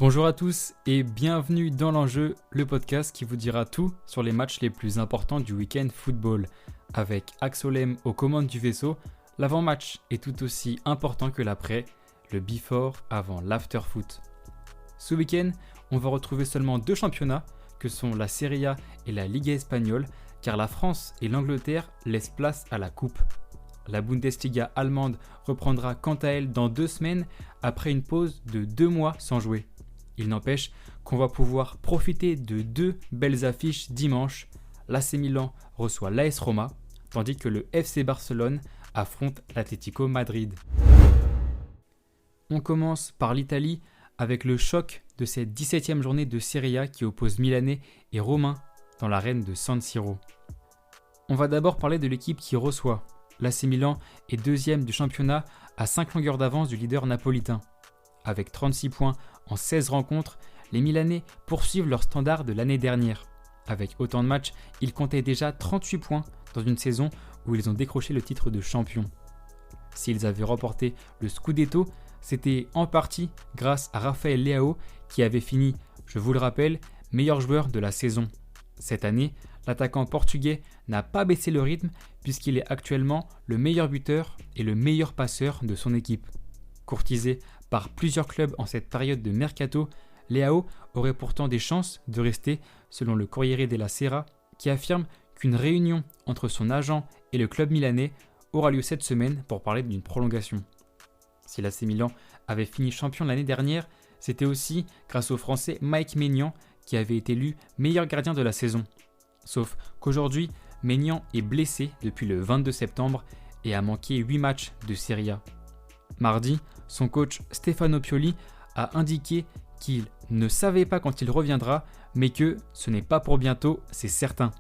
Bonjour à tous et bienvenue dans l'enjeu, le podcast qui vous dira tout sur les matchs les plus importants du week-end football. Avec Axolem aux commandes du vaisseau, l'avant-match est tout aussi important que l'après, le before avant l'after-foot. Ce week-end, on va retrouver seulement deux championnats que sont la Serie A et la Liga espagnole, car la France et l'Angleterre laissent place à la coupe. La Bundesliga allemande reprendra quant à elle dans 2 semaines après une pause de 2 mois sans jouer. Il n'empêche qu'on va pouvoir profiter de 2 belles affiches dimanche. L'AC Milan reçoit l'AS Roma, tandis que le FC Barcelone affronte l'Atlético Madrid. On commence par l'Italie avec le choc de cette 17e journée de Serie A qui oppose Milanais et Romains dans l'arène de San Siro. On va d'abord parler de l'équipe qui reçoit. L'AC Milan est deuxième du championnat à 5 longueurs d'avance du leader napolitain. Avec 36 points en 16 rencontres, les Milanais poursuivent leur standard de l'année dernière. Avec autant de matchs, ils comptaient déjà 38 points dans une saison où ils ont décroché le titre de champion. S'ils avaient remporté le Scudetto, c'était en partie grâce à Rafael Leao qui avait fini, je vous le rappelle, meilleur joueur de la saison. Cette année, l'attaquant portugais n'a pas baissé le rythme puisqu'il est actuellement le meilleur buteur et le meilleur passeur de son équipe. Courtisé par plusieurs clubs en cette période de mercato, Leao aurait pourtant des chances de rester, selon le Corriere della Sera, qui affirme qu'une réunion entre son agent et le club milanais aura lieu cette semaine pour parler d'une prolongation. Si l'AC Milan avait fini champion l'année dernière, c'était aussi grâce au Français Mike Maignan qui avait été élu meilleur gardien de la saison. Sauf qu'aujourd'hui, Maignan est blessé depuis le 22 septembre et a manqué 8 matchs de Serie A. Mardi, son coach Stefano Pioli a indiqué qu'il ne savait pas quand il reviendra, mais que ce n'est pas pour bientôt, c'est certain.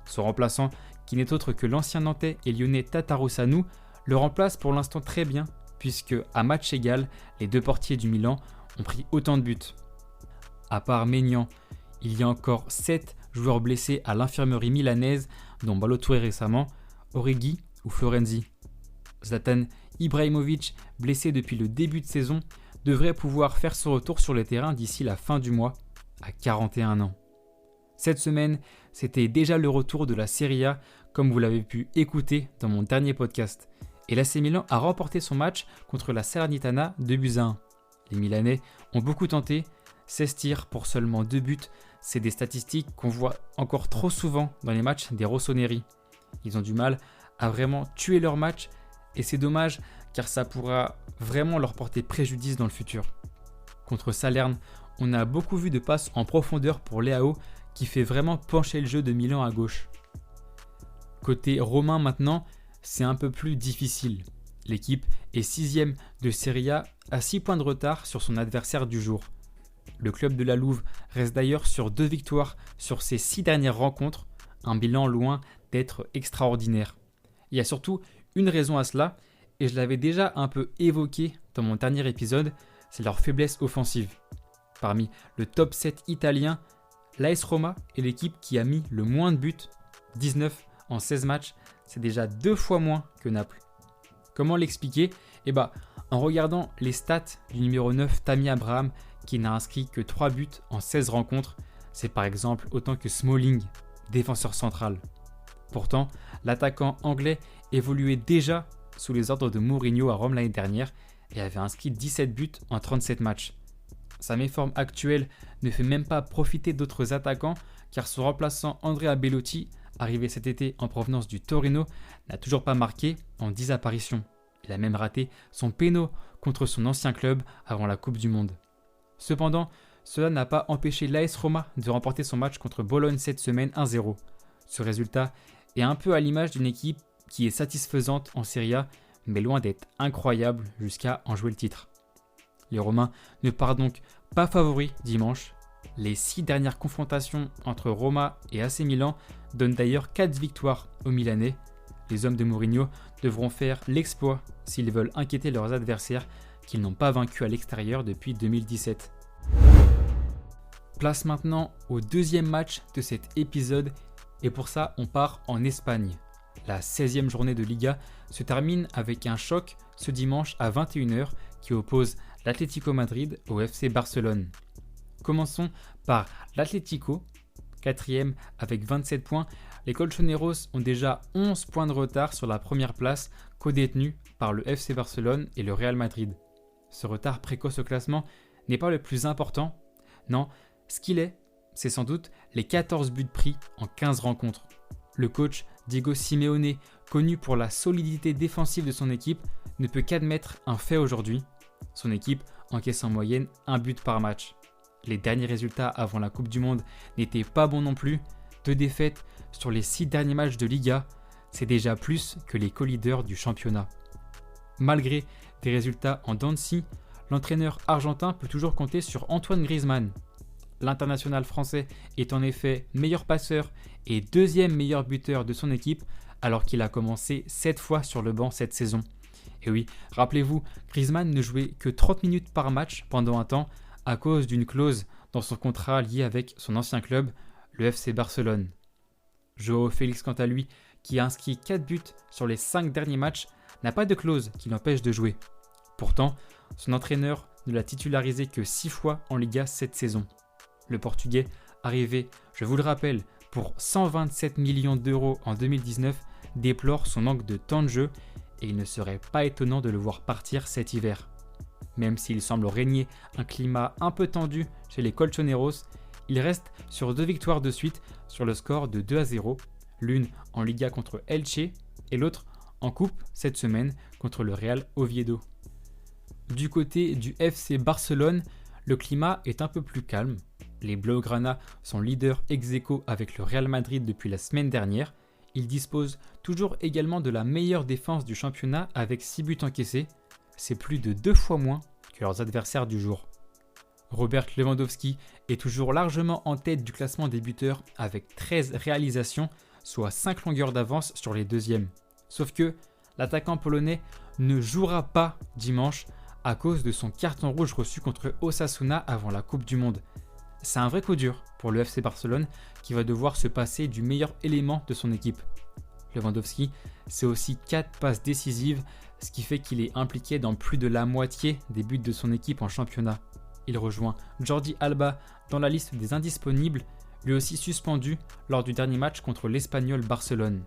Son remplaçant, qui n'est autre que l'ancien Nantais et Lyonnais Tatarusanu, le remplace pour l'instant très bien, puisque à match égal, les deux portiers du Milan ont pris autant de buts. À part Maignan, il y a encore 7 joueurs blessés à l'infirmerie milanaise, dont Ballo-Touré récemment, Origi ou Florenzi. Zlatan Ibrahimovic, blessé depuis le début de saison, devrait pouvoir faire son retour sur le terrain d'ici la fin du mois, à 41 ans. Cette semaine, c'était déjà le retour de la Serie A, comme vous l'avez pu écouter dans mon dernier podcast. Et l'AC Milan a remporté son match contre la Salernitana 2-1. Les Milanais ont beaucoup tenté, 16 tirs pour seulement 2 buts, c'est des statistiques qu'on voit encore trop souvent dans les matchs des Rossoneri. Ils ont du mal à vraiment tuer leur match et c'est dommage car ça pourra vraiment leur porter préjudice dans le futur. Contre Salerne, on a beaucoup vu de passes en profondeur pour Leao qui fait vraiment pencher le jeu de Milan à gauche. Côté romain maintenant, c'est un peu plus difficile. L'équipe est 6e de Serie A à 6 points de retard sur son adversaire du jour. Le club de la Louve reste d'ailleurs sur 2 victoires sur ses 6 dernières rencontres, un bilan loin d'être extraordinaire. Il y a surtout une raison à cela, et je l'avais déjà un peu évoqué dans mon dernier épisode, c'est leur faiblesse offensive. Parmi le top 7 italien, l'AS Roma est l'équipe qui a mis le moins de buts, 19 en 16 matchs, c'est déjà 2 fois moins que Naples. Comment l'expliquer ? En regardant les stats du numéro 9 Tammy Abraham qui n'a inscrit que 3 buts en 16 rencontres, c'est par exemple autant que Smalling, défenseur central. Pourtant, l'attaquant anglais évoluait déjà sous les ordres de Mourinho à Rome l'année dernière et avait inscrit 17 buts en 37 matchs. Sa méforme actuelle ne fait même pas profiter d'autres attaquants car son remplaçant Andrea Bellotti, arrivé cet été en provenance du Torino, n'a toujours pas marqué en 10 apparitions. Il a même raté son péno contre son ancien club avant la Coupe du Monde. Cependant, cela n'a pas empêché l'AS Roma de remporter son match contre Bologne cette semaine 1-0. Ce résultat est un peu à l'image d'une équipe qui est satisfaisante en Serie A, mais loin d'être incroyable jusqu'à en jouer le titre. Les Romains ne partent donc pas favoris dimanche. Les 6 dernières confrontations entre Roma et AC Milan donnent d'ailleurs 4 victoires aux Milanais. Les hommes de Mourinho devront faire l'exploit s'ils veulent inquiéter leurs adversaires qu'ils n'ont pas vaincus à l'extérieur depuis 2017. Place maintenant au deuxième match de cet épisode et pour ça on part en Espagne. La 16e journée de Liga se termine avec un choc ce dimanche à 21h qui oppose l'Atlético Madrid au FC Barcelone. Commençons par l'Atlético, 4e avec 27 points. Les Colchoneros ont déjà 11 points de retard sur la première place, co-détenus par le FC Barcelone et le Real Madrid. Ce retard précoce au classement n'est pas le plus important. Non, ce qu'il est, c'est sans doute les 14 buts pris en 15 rencontres. Le coach Diego Simeone, connu pour la solidité défensive de son équipe, ne peut qu'admettre un fait aujourd'hui. Son équipe encaisse en moyenne un but par match. Les derniers résultats avant la Coupe du Monde n'étaient pas bons non plus. 2 défaites sur les 6 derniers matchs de Liga, c'est déjà plus que les co-leaders du championnat. Malgré des résultats en dents de scie, l'entraîneur argentin peut toujours compter sur Antoine Griezmann. L'international français est en effet meilleur passeur et 2e meilleur buteur de son équipe alors qu'il a commencé 7 fois sur le banc cette saison. Et oui, rappelez-vous, Griezmann ne jouait que 30 minutes par match pendant un temps à cause d'une clause dans son contrat lié avec son ancien club, le FC Barcelone. Joao Félix, quant à lui, qui a inscrit 4 buts sur les 5 derniers matchs, n'a pas de clause qui l'empêche de jouer. Pourtant, son entraîneur ne l'a titularisé que 6 fois en Liga cette saison. Le Portugais, arrivé, je vous le rappelle, pour 127 millions d'euros en 2019, déplore son manque de temps de jeu et il ne serait pas étonnant de le voir partir cet hiver. Même s'il semble régner un climat un peu tendu chez les Colchoneros, il reste sur 2 victoires de suite sur le score de 2-0, l'une en Liga contre Elche et l'autre en coupe cette semaine contre le Real Oviedo. Du côté du FC Barcelone, le climat est un peu plus calme. Les Blaugrana sont leaders ex-aequo avec le Real Madrid depuis la semaine dernière. Ils disposent toujours également de la meilleure défense du championnat avec 6 buts encaissés. C'est plus de 2 fois moins que leurs adversaires du jour. Robert Lewandowski est toujours largement en tête du classement des buteurs avec 13 réalisations, soit 5 longueurs d'avance sur les deuxièmes. Sauf que l'attaquant polonais ne jouera pas dimanche à cause de son carton rouge reçu contre Osasuna avant la Coupe du Monde. C'est un vrai coup dur pour le FC Barcelone qui va devoir se passer du meilleur élément de son équipe. Lewandowski, c'est aussi 4 passes décisives, ce qui fait qu'il est impliqué dans plus de la moitié des buts de son équipe en championnat. Il rejoint Jordi Alba dans la liste des indisponibles, lui aussi suspendu lors du dernier match contre l'Espagnol Barcelone.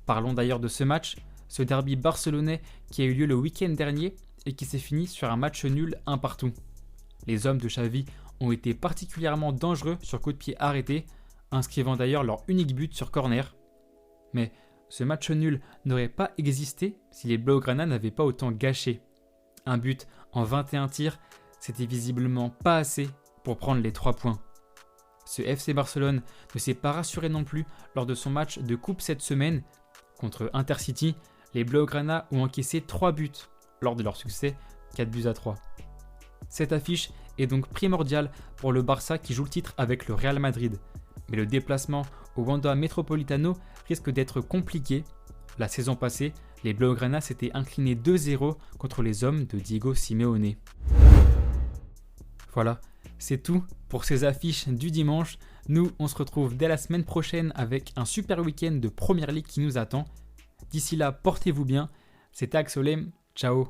Parlons d'ailleurs de ce match, ce derby barcelonais qui a eu lieu le week-end dernier et qui s'est fini sur un match nul 1-1. Les hommes de Xavi ont été particulièrement dangereux sur coup de pied arrêté, inscrivant d'ailleurs leur unique but sur corner. Mais ce match nul n'aurait pas existé si les Blaugrana n'avaient pas autant gâché. Un but en 21 tirs, c'était visiblement pas assez pour prendre les 3 points. Ce FC Barcelone ne s'est pas rassuré non plus lors de son match de coupe cette semaine. Contre Intercity, les Blaugrana ont encaissé 3 buts lors de leur succès 4-3. Cette affiche est donc primordiale pour le Barça qui joue le titre avec le Real Madrid. Mais le déplacement au Wanda Metropolitano risque d'être compliqué. La saison passée, les Blaugrana s'étaient inclinés 2-0 contre les hommes de Diego Simeone. Voilà, c'est tout pour ces affiches du dimanche. Nous, on se retrouve dès la semaine prochaine avec un super week-end de Première Ligue qui nous attend. D'ici là, portez-vous bien. C'était Axolem, ciao.